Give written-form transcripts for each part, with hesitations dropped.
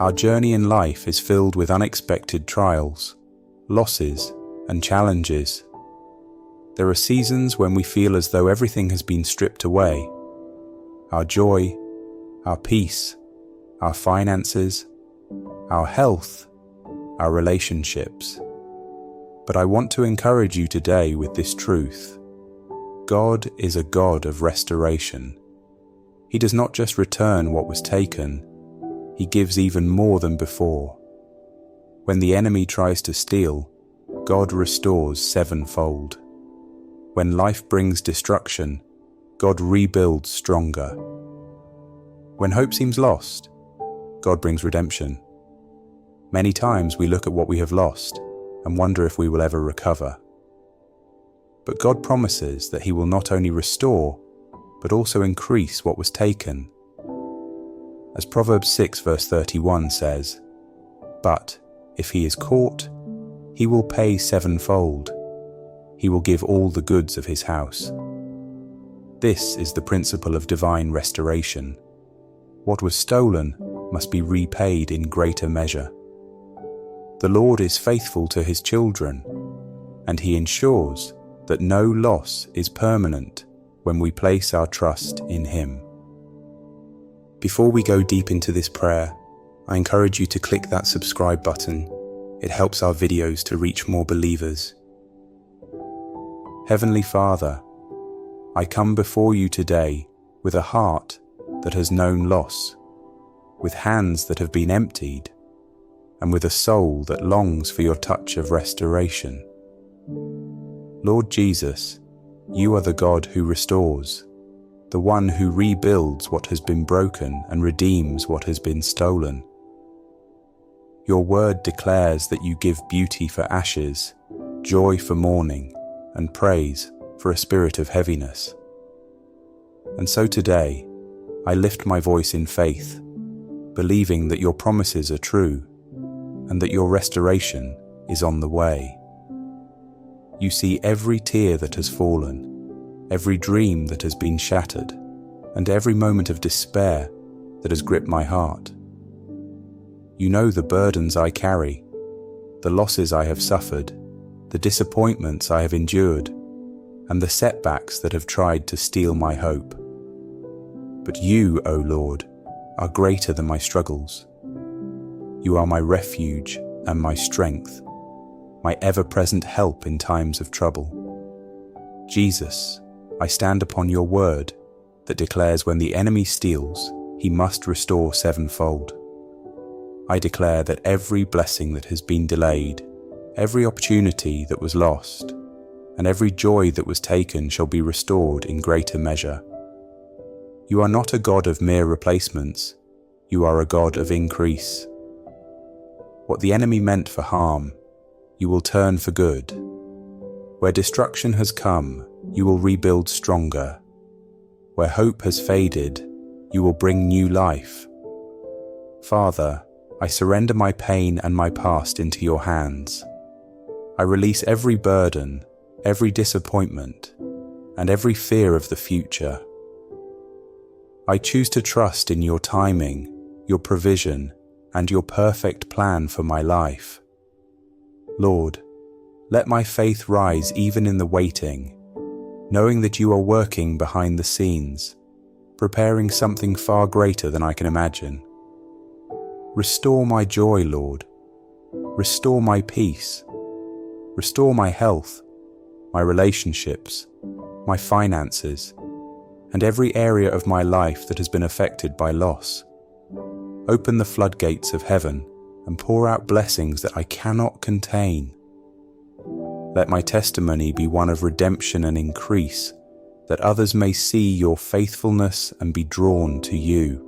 Our journey in life is filled with unexpected trials, losses, and challenges. There are seasons when we feel as though everything has been stripped away: our joy, our peace, our finances, our health, our relationships. But I want to encourage you today with this truth. God is a God of restoration. He does not just return what was taken, He gives even more than before. When the enemy tries to steal, God restores sevenfold. When life brings destruction, God rebuilds stronger. When hope seems lost, God brings redemption. Many times we look at what we have lost and wonder if we will ever recover. But God promises that He will not only restore, but also increase what was taken. As Proverbs 6 verse 31 says, "But if he is caught, he will pay sevenfold. He will give all the goods of his house." This is the principle of divine restoration. What was stolen must be repaid in greater measure. The Lord is faithful to His children, and He ensures that no loss is permanent when we place our trust in Him. Before we go deep into this prayer, I encourage you to click that subscribe button. It helps our videos to reach more believers. Heavenly Father, I come before you today with a heart that has known loss, with hands that have been emptied, and with a soul that longs for your touch of restoration. Lord Jesus, you are the God who restores, the one who rebuilds what has been broken and redeems what has been stolen. Your word declares that you give beauty for ashes, joy for mourning, and praise for a spirit of heaviness. And so today, I lift my voice in faith, believing that your promises are true, and that your restoration is on the way. You see every tear that has fallen, every dream that has been shattered, and every moment of despair that has gripped my heart. You know the burdens I carry, the losses I have suffered, the disappointments I have endured, and the setbacks that have tried to steal my hope. But you, O Lord, are greater than my struggles. You are my refuge and my strength, my ever-present help in times of trouble. Jesus, I stand upon your word that declares when the enemy steals, he must restore sevenfold. I declare that every blessing that has been delayed, every opportunity that was lost, and every joy that was taken shall be restored in greater measure. You are not a God of mere replacements, you are a God of increase. What the enemy meant for harm, you will turn for good. Where destruction has come, you will rebuild stronger. Where hope has faded, you will bring new life. Father, I surrender my pain and my past into your hands. I release every burden, every disappointment, and every fear of the future. I choose to trust in your timing, your provision, and your perfect plan for my life. Lord, let my faith rise even in the waiting, knowing that you are working behind the scenes, preparing something far greater than I can imagine. Restore my joy, Lord. Restore my peace. Restore my health, my relationships, my finances, and every area of my life that has been affected by loss. Open the floodgates of heaven and pour out blessings that I cannot contain. Let my testimony be one of redemption and increase, that others may see your faithfulness and be drawn to you.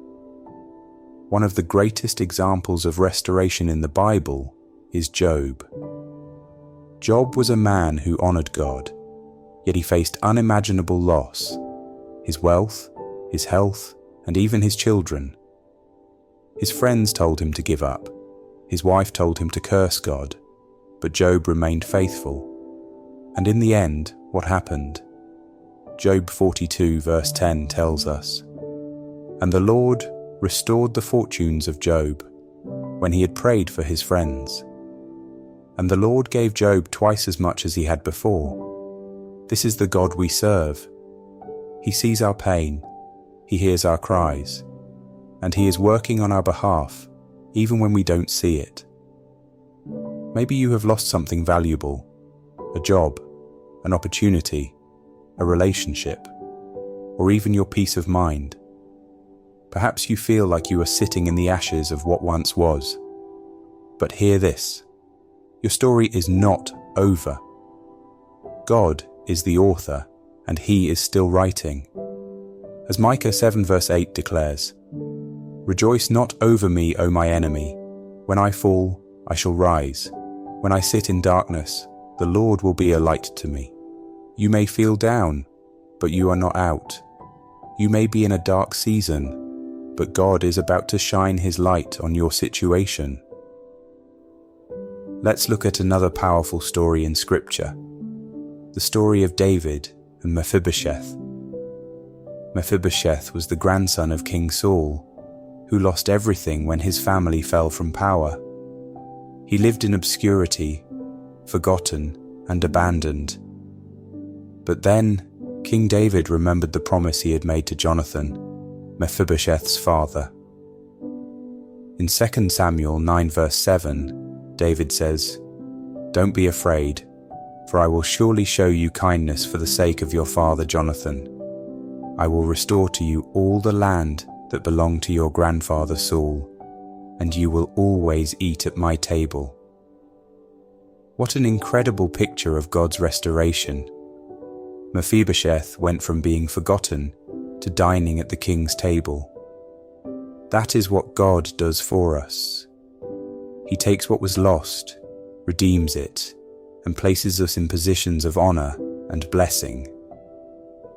One of the greatest examples of restoration in the Bible is Job. Job was a man who honored God, yet he faced unimaginable loss: his wealth, his health, and even his children. His friends told him to give up. His wife told him to curse God, but Job remained faithful. And in the end, what happened? Job 42 verse 10 tells us, "And the Lord restored the fortunes of Job when he had prayed for his friends. And the Lord gave Job twice as much as he had before. This is the God we serve. He sees our pain, he hears our cries, and he is working on our behalf even when we don't see it. Maybe you have lost something valuable, a job, an opportunity, a relationship, or even your peace of mind. Perhaps you feel like you are sitting in the ashes of what once was. But hear this, your story is not over. God is the author, and he is still writing. As Micah 7 verse 8 declares, "Rejoice not over me, O my enemy. When I fall, I shall rise. When I sit in darkness, the Lord will be a light to me." You may feel down, but you are not out. You may be in a dark season, but God is about to shine his light on your situation. Let's look at another powerful story in Scripture, the story of David and Mephibosheth. Mephibosheth was the grandson of King Saul, who lost everything when his family fell from power. He lived in obscurity, forgotten and abandoned. But then King David remembered the promise he had made to Jonathan, Mephibosheth's father. In 2 Samuel 9 verse 7, David says, "Don't be afraid, for I will surely show you kindness for the sake of your father Jonathan. I will restore to you all the land that belonged to your grandfather Saul, and you will always eat at my table." What an incredible picture of God's restoration. Mephibosheth went from being forgotten to dining at the king's table. That is what God does for us. He takes what was lost, redeems it, and places us in positions of honor and blessing.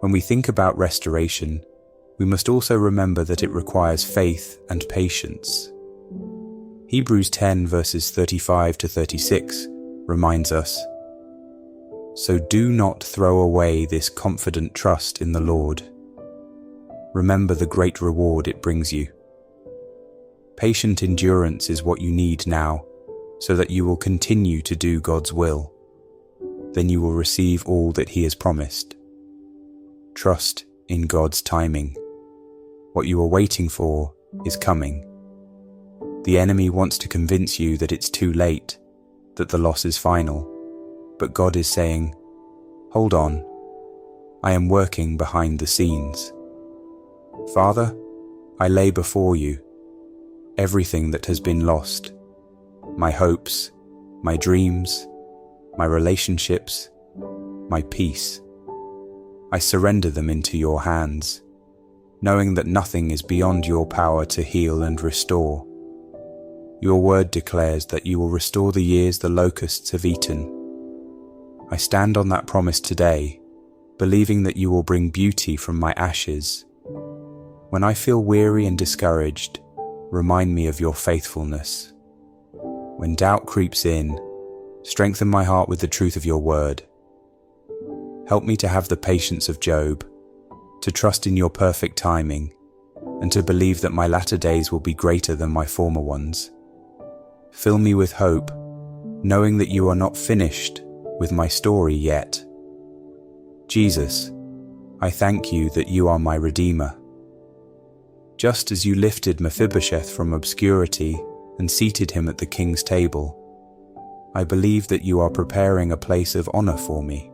When we think about restoration, we must also remember that it requires faith and patience. Hebrews 10 verses 35 to 36 reminds us, "So do not throw away this confident trust in the Lord. Remember the great reward it brings you." Patient endurance is what you need now, so that you will continue to do God's will. Then you will receive all that he has promised. Trust in God's timing. What you are waiting for is coming. The enemy wants to convince you that it's too late, that the loss is final. But God is saying, "Hold on, I am working behind the scenes." Father, I lay before you everything that has been lost, my hopes, my dreams, my relationships, my peace. I surrender them into your hands, knowing that nothing is beyond your power to heal and restore. Your word declares that you will restore the years the locusts have eaten. I stand on that promise today, believing that you will bring beauty from my ashes. When I feel weary and discouraged, remind me of your faithfulness. When doubt creeps in, strengthen my heart with the truth of your word. Help me to have the patience of Job, to trust in your perfect timing, and to believe that my latter days will be greater than my former ones. Fill me with hope, knowing that you are not finished with my story yet. Jesus, I thank you that you are my Redeemer. Just as you lifted Mephibosheth from obscurity and seated him at the king's table, I believe that you are preparing a place of honor for me.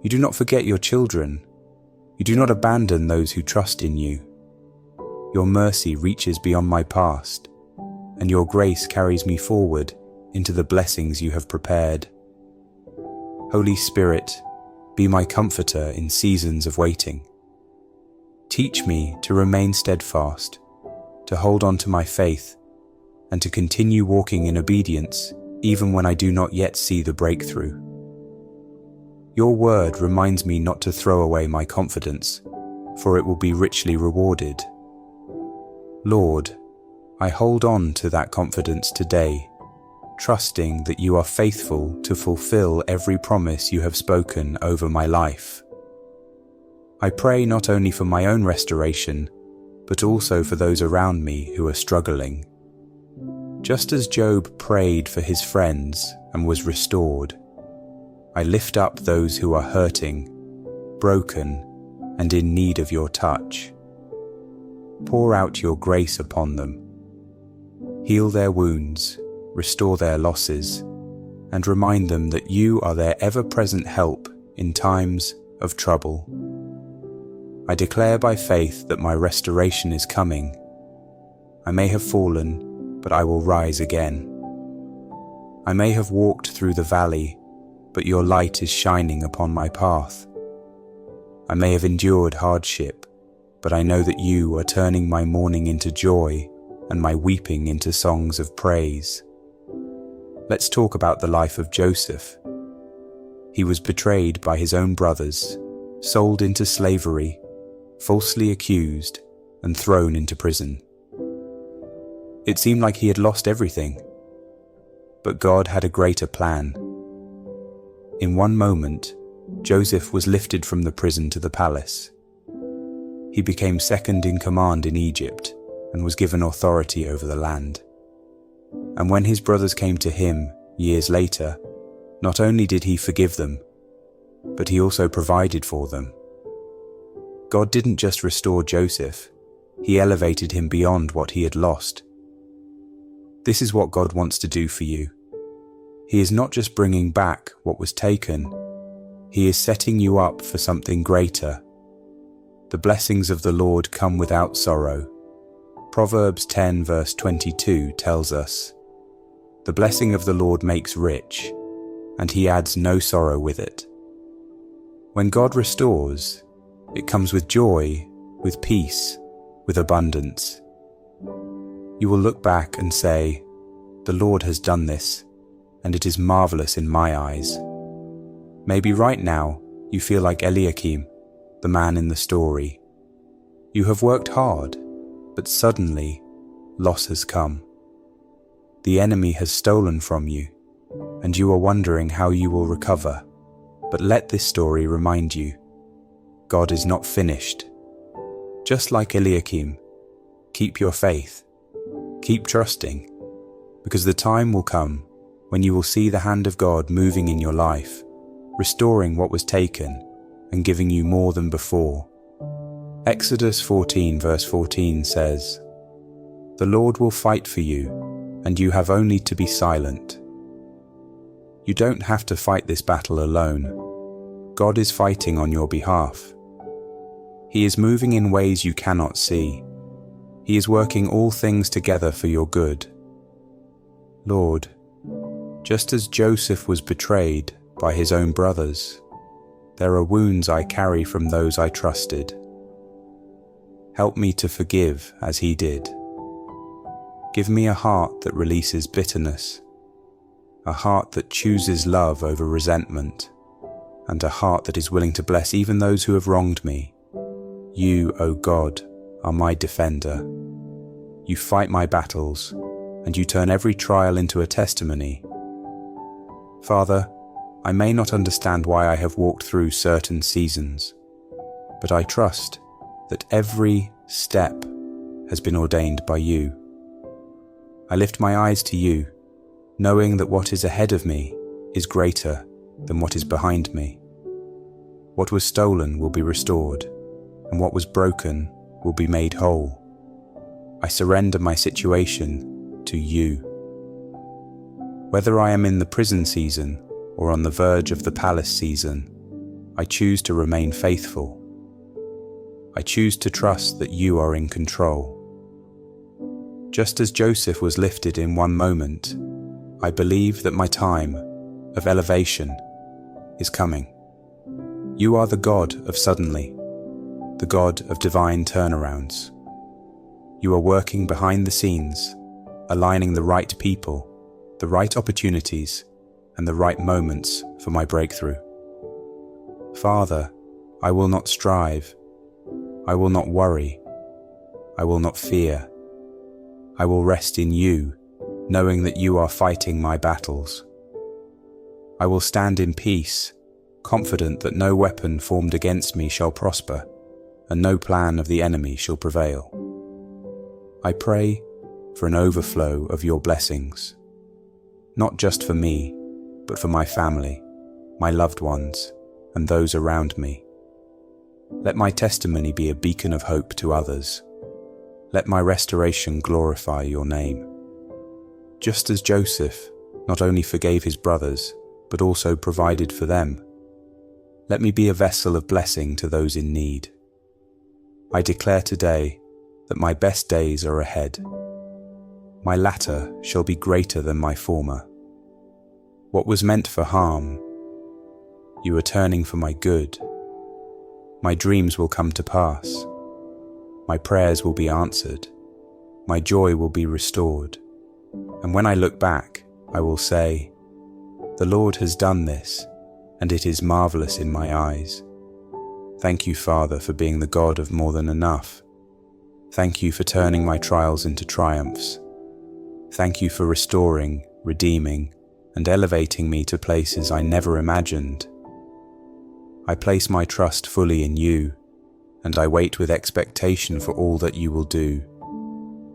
You do not forget your children. You do not abandon those who trust in you. Your mercy reaches beyond my past, and your grace carries me forward into the blessings you have prepared. Holy Spirit, be my comforter in seasons of waiting. Teach me to remain steadfast, to hold on to my faith, and to continue walking in obedience even when I do not yet see the breakthrough. Your word reminds me not to throw away my confidence, for it will be richly rewarded. Lord, I hold on to that confidence today, trusting that you are faithful to fulfill every promise you have spoken over my life. I pray not only for my own restoration, but also for those around me who are struggling. Just as Job prayed for his friends and was restored, I lift up those who are hurting, broken, and in need of your touch. Pour out your grace upon them. Heal their wounds, restore their losses, and remind them that you are their ever-present help in times of trouble. I declare by faith that my restoration is coming. I may have fallen, but I will rise again. I may have walked through the valley, but your light is shining upon my path. I may have endured hardship, but I know that you are turning my mourning into joy and my weeping into songs of praise. Let's talk about the life of Joseph. He was betrayed by his own brothers, sold into slavery, falsely accused, and thrown into prison. It seemed like he had lost everything, but God had a greater plan. In one moment, Joseph was lifted from the prison to the palace. He became second in command in Egypt and was given authority over the land. And when his brothers came to him years later, not only did he forgive them, but he also provided for them. God didn't just restore Joseph, he elevated him beyond what he had lost. This is what God wants to do for you. He is not just bringing back what was taken, he is setting you up for something greater. The blessings of the Lord come without sorrow. Proverbs 10 verse 22 tells us, "The blessing of the Lord makes rich, and he adds no sorrow with it." When God restores, it comes with joy, with peace, with abundance. You will look back and say, "The Lord has done this, and it is marvelous in my eyes." Maybe right now you feel like Eliakim, the man in the story. You have worked hard, but suddenly loss has come. The enemy has stolen from you, and you are wondering how you will recover. But let this story remind you, God is not finished. Just like Eliakim, keep your faith, keep trusting, because the time will come when you will see the hand of God moving in your life, restoring what was taken and giving you more than before. Exodus 14 verse 14 says, "The Lord will fight for you, and you have only to be silent." You don't have to fight this battle alone. God is fighting on your behalf. He is moving in ways you cannot see. He is working all things together for your good. Lord, just as Joseph was betrayed by his own brothers, there are wounds I carry from those I trusted. Help me to forgive as he did. Give me a heart that releases bitterness, a heart that chooses love over resentment, and a heart that is willing to bless even those who have wronged me. You, O God, are my defender. You fight my battles, and you turn every trial into a testimony. Father, I may not understand why I have walked through certain seasons, but I trust that every step has been ordained by you. I lift my eyes to you, knowing that what is ahead of me is greater than what is behind me. What was stolen will be restored, and what was broken will be made whole. I surrender my situation to you. Whether I am in the prison season or on the verge of the palace season, I choose to remain faithful. I choose to trust that you are in control. Just as Joseph was lifted in one moment, I believe that my time of elevation is coming. You are the God of suddenly, the God of divine turnarounds. You are working behind the scenes, aligning the right people, the right opportunities, and the right moments for my breakthrough. Father, I will not strive. I will not worry. I will not fear. I will rest in you, knowing that you are fighting my battles. I will stand in peace, confident that no weapon formed against me shall prosper, and no plan of the enemy shall prevail. I pray for an overflow of your blessings, not just for me, but for my family, my loved ones, and those around me. Let my testimony be a beacon of hope to others. Let my restoration glorify your name. Just as Joseph not only forgave his brothers, but also provided for them, let me be a vessel of blessing to those in need. I declare today that my best days are ahead. My latter shall be greater than my former. What was meant for harm, you are turning for my good. My dreams will come to pass. My prayers will be answered. My joy will be restored. And when I look back, I will say, "The Lord has done this, and it is marvelous in my eyes." Thank you, Father, for being the God of more than enough. Thank you for turning my trials into triumphs. Thank you for restoring, redeeming, and elevating me to places I never imagined. I place my trust fully in you, and I wait with expectation for all that you will do.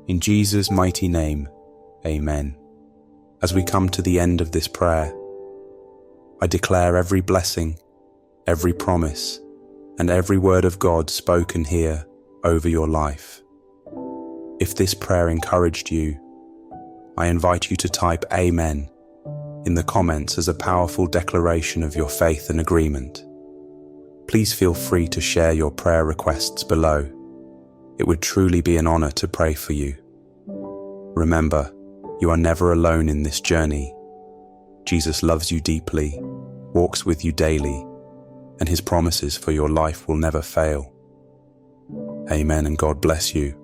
In Jesus' mighty name, amen. As we come to the end of this prayer, I declare every blessing, every promise, and every word of God spoken here over your life. If this prayer encouraged you, I invite you to type Amen in the comments as a powerful declaration of your faith and agreement. Please feel free to share your prayer requests below. It would truly be an honor to pray for you. Remember, you are never alone in this journey. Jesus loves you deeply, walks with you daily, and his promises for your life will never fail. Amen, and God bless you.